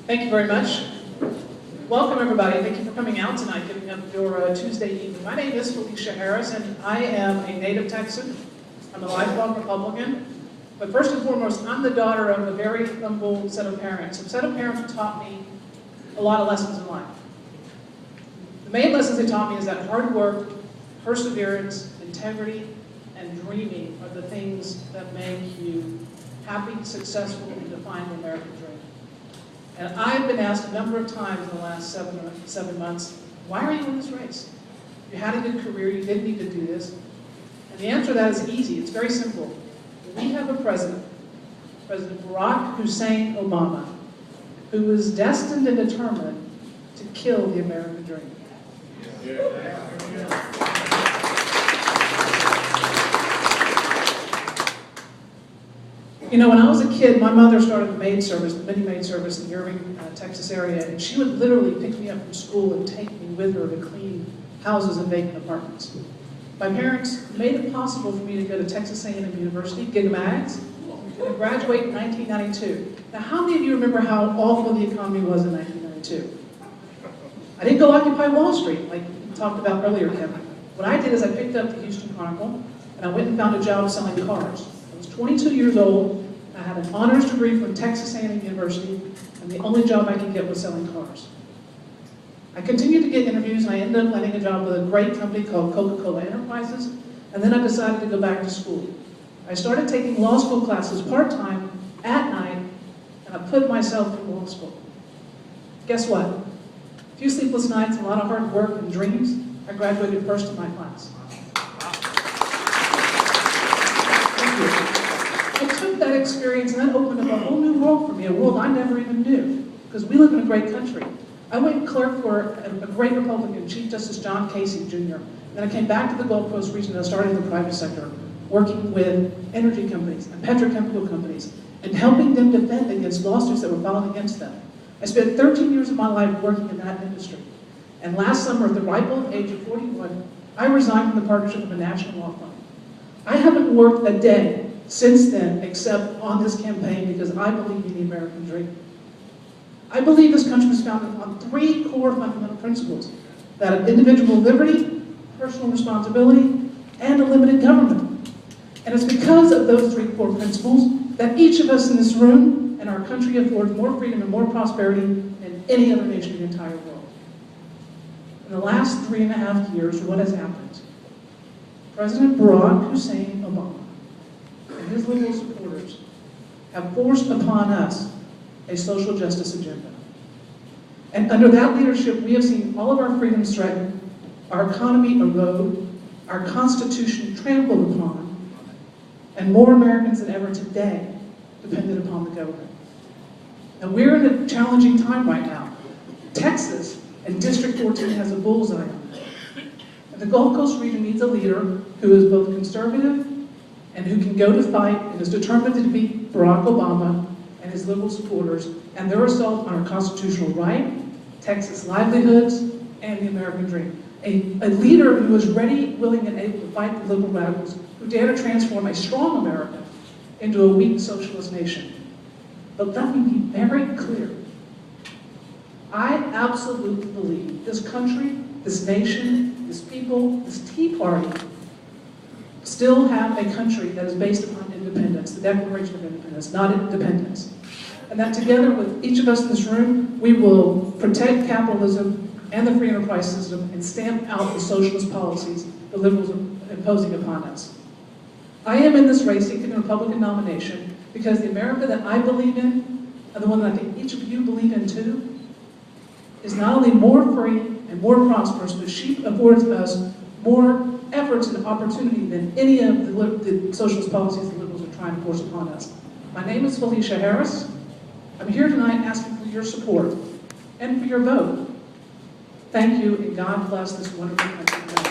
Thank you very much. Welcome, everybody. Thank you for coming out tonight, giving up your Tuesday evening. My name is Felicia Harris, and I am a native Texan. I'm a lifelong Republican. But first and foremost, I'm the daughter of a very humble set of parents. A set of parents who taught me a lot of lessons in life. The main lessons they taught me is that hard work, perseverance, integrity, and dreaming are the things that make you happy, successful, and define the American dream. And I've been asked a number of times in the last seven months, why are you in this race? You had a good career, you didn't need to do this. And the answer to that is easy, it's very simple. We have a president, President Barack Hussein Obama, who is destined and determined to kill the American dream. You know, when I was a kid, my mother started the maid service, the mini maid service in the Irving, Texas area, and she would literally pick me up from school and take me with her to clean houses and vacant apartments. My parents made it possible for me to go to Texas A&M University, get mags, and graduate in 1992. Now, how many of you remember how awful the economy was in 1992? I didn't go occupy Wall Street, like we talked about earlier, Kevin. What I did is I picked up the Houston Chronicle, and I went and found a job selling cars. I was 22 years old, I had an honors degree from Texas A&M University, and the only job I could get was selling cars. I continued to get interviews, and I ended up landing a job with a great company called Coca-Cola Enterprises, and then I decided to go back to school. I started taking law school classes part-time at night, and I put myself through law school. Guess what? A few sleepless nights, a lot of hard work and dreams, I graduated first in my class. I took that experience and that opened up a whole new world for me, a world I never even knew, because we live in a great country. I went and clerked for a great Republican, Chief Justice John Casey, Jr. Then I came back to the Gulf Coast region and I started in the private sector, working with energy companies and petrochemical companies, and helping them defend against lawsuits that were filed against them. I spent 13 years of my life working in that industry. And last summer, at the ripe old age of 41, I resigned from the partnership of a national law firm. I haven't worked a day since then except on this campaign because I believe in the American dream. I believe this country was founded on three core fundamental principles: that of individual liberty, personal responsibility, and a limited government. And it's because of those three core principles that each of us in this room and our country affords more freedom and more prosperity than any other nation in the entire world. In the last 3.5 years, what has happened? President Barack Hussein Obama and his liberal supporters have forced upon us a social justice agenda. And under that leadership, we have seen all of our freedoms threatened, our economy erode, our Constitution trampled upon, and more Americans than ever today dependent upon the government. Now, we're in a challenging time right now. Texas and District 14 has a bullseye on it. And the Gulf Coast region needs a leader who is both conservative and who can go to fight and is determined to defeat Barack Obama and his liberal supporters and their assault on our constitutional right, Texas livelihoods, and the American dream. A leader who is ready, willing, and able to fight the liberal radicals who dare to transform a strong America into a weak socialist nation. But let me be very clear. I absolutely believe this country, this nation, this people, this Tea Party still have a country that is based upon independence, the Declaration of Independence, not independence. And that together with each of us in this room, we will protect capitalism and the free enterprise system and stamp out the socialist policies the liberals are imposing upon us. I am in this race seeking a Republican nomination because the America that I believe in, and the one that I think each of you believe in too, is not only more free and more prosperous, but she affords us more efforts and opportunity than any of the socialist policies the liberals are trying to force upon us. My name is Felicia Harris. I'm here tonight asking for your support and for your vote. Thank you, and God bless this wonderful country.